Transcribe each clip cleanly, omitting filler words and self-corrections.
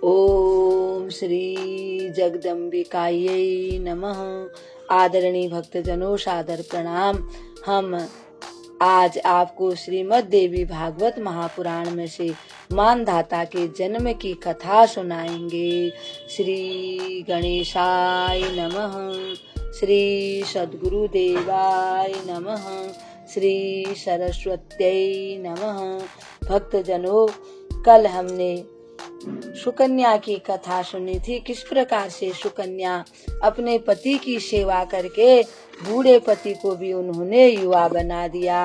ओम श्री जगदम्बिकायै नमः। आदरणीय भक्तजनों, सादर प्रणाम। हम आज आपको श्रीमद् देवी भागवत महापुराण में से मानधाता के जन्म की कथा सुनाएंगे। श्री गणेशाय नमः, श्री सद्गुरु देवाय नमः, श्री सरस्वत्यै नमः। भक्तजनों, कल हमने सुकन्या की कथा सुनी थी। किस प्रकार से सुकन्या अपने पति की सेवा करके बूढ़े पति को भी उन्होंने युवा बना दिया।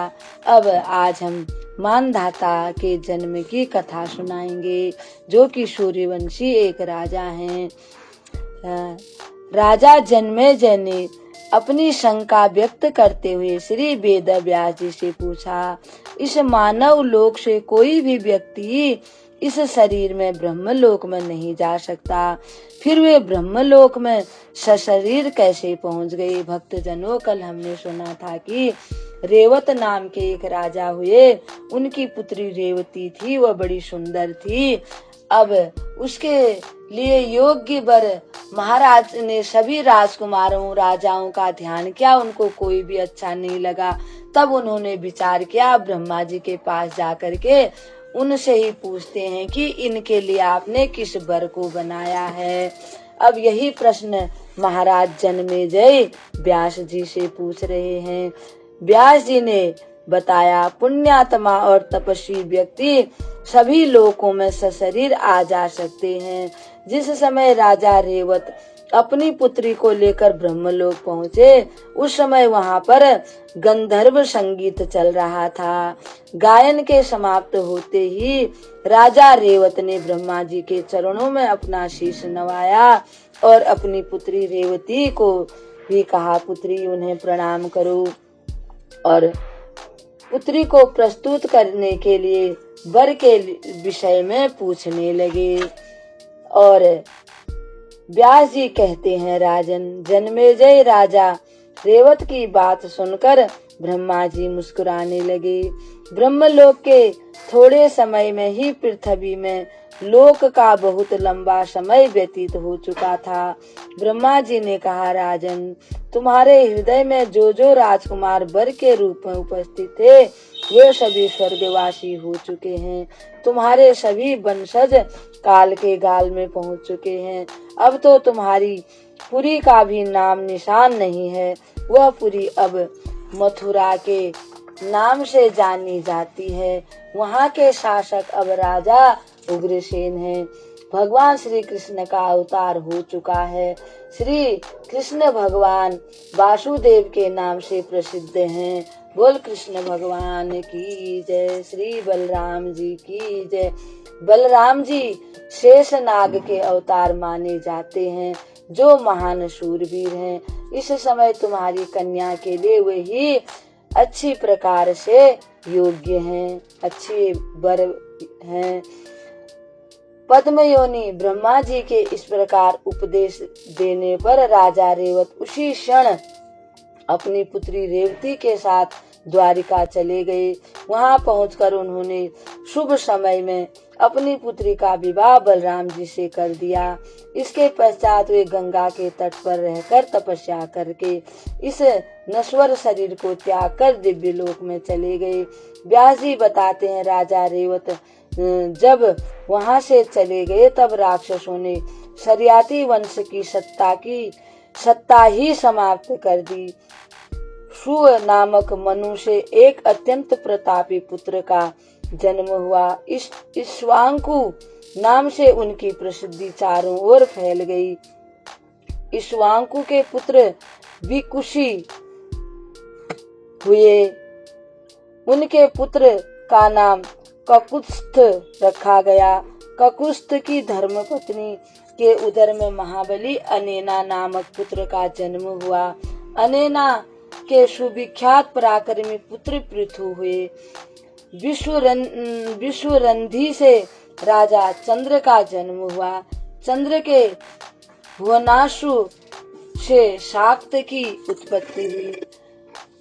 अब आज हम मानधाता के जन्म की कथा सुनाएंगे, जो कि सूर्यवंशी एक राजा हैं। राजा जन्मेजय ने अपनी शंका व्यक्त करते हुए श्री वेद व्यास जी से पूछा, इस मानव लोक से कोई भी व्यक्ति इस शरीर में ब्रह्मलोक में नहीं जा सकता, फिर वे ब्रह्मलोक में सशरीर कैसे पहुंच गए। भक्तजनों, कल हमने सुना था कि रेवत नाम के एक राजा हुए। उनकी पुत्री रेवती थी, वह बड़ी सुंदर थी। अब उसके लिए योग्य वर महाराज ने सभी राजकुमारों राजाओं का ध्यान किया, उनको कोई भी अच्छा नहीं लगा। तब उन्होंने विचार किया, ब्रह्मा जी के पास जाकर के उनसे ही पूछते हैं कि इनके लिए आपने किस वर को बनाया है। अब यही प्रश्न महाराज जन्मेजय व्यास जी से पूछ रहे हैं। व्यास जी ने बताया, पुण्यात्मा और तपस्वी व्यक्ति सभी लोकों में सशरीर आ जा सकते हैं। जिस समय राजा रेवत अपनी पुत्री को लेकर ब्रह्मलोक पहुँचे, उस समय वहाँ पर गंधर्व संगीत चल रहा था। गायन के समाप्त होते ही राजा रेवत ने ब्रह्मा जी के चरणों में अपना शीश नवाया और अपनी पुत्री रेवती को भी कहा, पुत्री उन्हें प्रणाम करो, और पुत्री को प्रस्तुत करने के लिए वर के विषय में पूछने लगे। और व्यास जी कहते हैं, राजन जन्मेजय राजा रेवत की बात सुनकर ब्रह्मा जी मुस्कुराने लगे। ब्रह्मलोक के थोड़े समय में ही पृथ्वी में लोक का बहुत लंबा समय व्यतीत हो चुका था। ब्रह्मा जी ने कहा, राजन तुम्हारे हृदय में जो जो राजकुमार वर के रूप में उपस्थित थे, वे सभी स्वर्गवासी हो चुके हैं। तुम्हारे सभी वंशज काल के गाल में पहुंच चुके हैं। अब तो तुम्हारी पुरी का भी नाम निशान नहीं है। वह पुरी अब मथुरा के नाम से जानी जाती है। वहाँ के शासक अब राजा उग्रसेन हैं। भगवान श्री कृष्ण का अवतार हो चुका है। श्री कृष्ण भगवान वासुदेव के नाम से प्रसिद्ध हैं। बोल कृष्ण भगवान की जय। श्री बलराम जी की जय। बलराम जी शेष नाग के अवतार माने जाते हैं, जो महान शूरवीर हैं। इस समय तुम्हारी कन्या के लिए वे ही अच्छी प्रकार से योग्य हैं, अच्छे वर हैं। पद्मयोनि ब्रह्मा जी के इस प्रकार उपदेश देने पर राजा रेवत उसी क्षण अपनी पुत्री रेवती के साथ द्वारिका चले गए। वहां पहुंचकर उन्होंने शुभ समय में अपनी पुत्री का विवाह बलराम जी से कर दिया। इसके पश्चात वे गंगा के तट पर रहकर तपस्या करके इस नश्वर शरीर को त्याग कर दिव्य लोक में चले गए। व्यास जी बताते हैं, राजा रेवत जब वहां से चले गए, तब राक्षसों ने शर्याती वंश की सत्ता ही समाप्त कर दी। सुव नामक मनु से एक अत्यंत प्रतापी पुत्र का जन्म हुआ। इक्ष्वाकु नाम से उनकी प्रसिद्धि चारों ओर फैल गई। इक्ष्वाकु के पुत्र विकुशी हुए। उनके पुत्र का नाम ककुत्स्थ रखा गया। ककुत्स्थ की धर्मपत्नी के उदर में महाबली अनेना नामक पुत्र का जन्म हुआ। अनेना के सुविख्यात पराक्रमी पुत्र पृथु हुए। विश्वरंधी से राजा चंद्र का जन्म हुआ। चंद्र के भुवनाशु से शाक्त की उत्पत्ति हुई।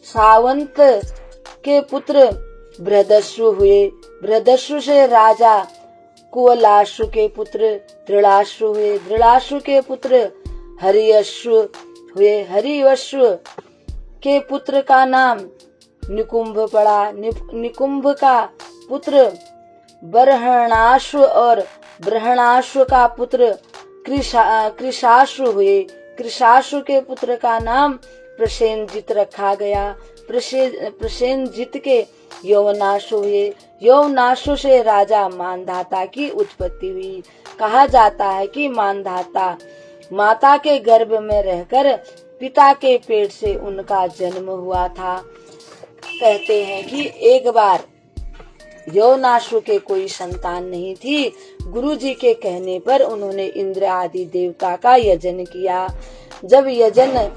सावंत के पुत्र बृहदस्यु हुए। बृहदस्यु से राजा कुवलाश्व के पुत्र दृढ़ाश्व हुए, दृढ़ाश्व के पुत्र हरियश्व हुए, हरिवश्व के पुत्र का नाम निकुंभ पड़ा, निकुंभ का पुत्र बरहणाश्व और बृहणाश्व का पुत्र कृशाश्व हुए, कृशाश्व के पुत्र का नाम प्रसेनजित रखा गया, प्रसेनजित के यौवनाश्व हुए, यौवनाश्व से राजा मानधाता की उत्पत्ति हुई। कहा जाता है कि मानधाता माता के गर्भ में रहकर पिता के पेट से उनका जन्म हुआ था। कहते हैं कि एक बार यौवनाश्व के कोई संतान नहीं थी। गुरुजी के कहने पर उन्होंने इंद्र आदि देवता का यजन किया। जब यजन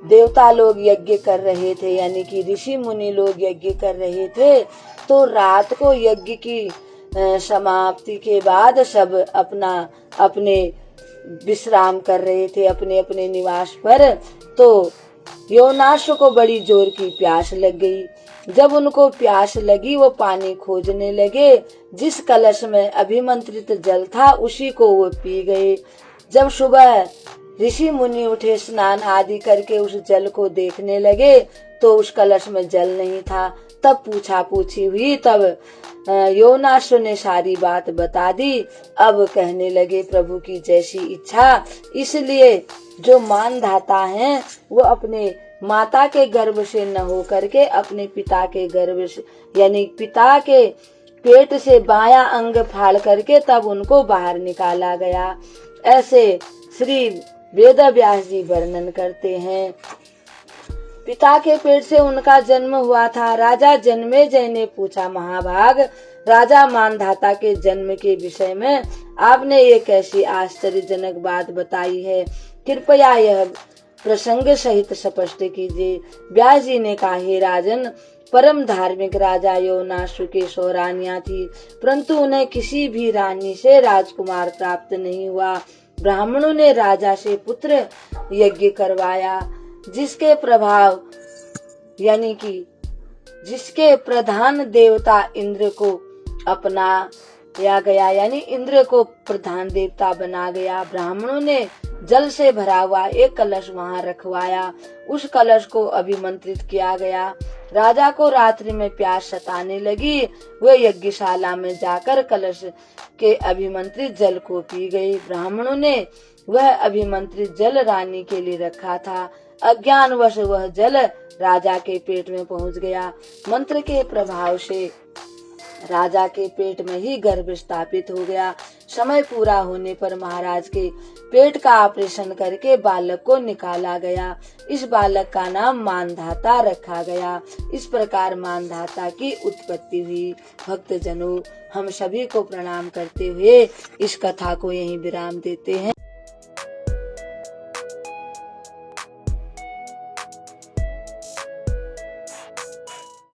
देवता लोग यज्ञ कर रहे थे, यानी कि ऋषि मुनि लोग यज्ञ कर रहे थे, तो रात को यज्ञ की समाप्ति के बाद सब अपने विश्राम कर रहे थे अपने अपने निवास पर। तो यौवनाश्व को बड़ी जोर की प्यास लग गई। जब उनको प्यास लगी वो पानी खोजने लगे। जिस कलश में अभिमंत्रित जल था उसी को वो पी गए। जब सुबह ऋषि मुनि उठे, स्नान आदि करके उस जल को देखने लगे तो उस कलश में जल नहीं था। तब पूछा पूछी हुई, तब यौवनाश्व ने सारी बात बता दी। अब कहने लगे प्रभु की जैसी इच्छा। इसलिए जो मानधाता हैं वो अपने माता के गर्भ से न हो करके अपने पिता के गर्भ से, यानी पिता के पेट से बायां अंग फाड़ करके तब उनको बाहर निकाला गया। ऐसे श्री वेद व्यास जी वर्णन करते हैं। पिता के पेट से उनका जन्म हुआ था। राजा जन्मेजय ने पूछा, महाभाग राजा मानधाता के जन्म के विषय में आपने एक ऐसी आश्चर्यजनक बात बताई है, कृपया यह प्रसंग सहित स्पष्ट कीजिए। व्यास जी ने कहा, हे राजन, परम धार्मिक राजा यौवनाश्व के 100 रानियां थी, परंतु उन्हें किसी भी रानी से राजकुमार प्राप्त नहीं हुआ। ब्राह्मणों ने राजा से पुत्र यज्ञ करवाया, जिसके प्रभाव यानी कि जिसके प्रधान देवता इंद्र को अपनाया गया, यानी इंद्र को प्रधान देवता बना गया। ब्राह्मणों ने जल से भरा हुआ एक कलश वहां रखवाया। उस कलश को अभिमंत्रित किया गया। राजा को रात्रि में प्यास सताने लगी। वे यज्ञशाला में जाकर कलश के अभिमंत्रित जल को पी गई। ब्राह्मणों ने वह अभिमंत्रित जल रानी के लिए रखा था। अज्ञानवश वह जल राजा के पेट में पहुंच गया। मंत्र के प्रभाव से राजा के पेट में ही गर्भ स्थापित हो गया। समय पूरा होने पर महाराज के पेट का ऑपरेशन करके बालक को निकाला गया। इस बालक का नाम मानधाता रखा गया। इस प्रकार मानधाता की उत्पत्ति हुई। भक्तजनों, हम सभी को प्रणाम करते हुए इस कथा को यहीं विराम देते हैं।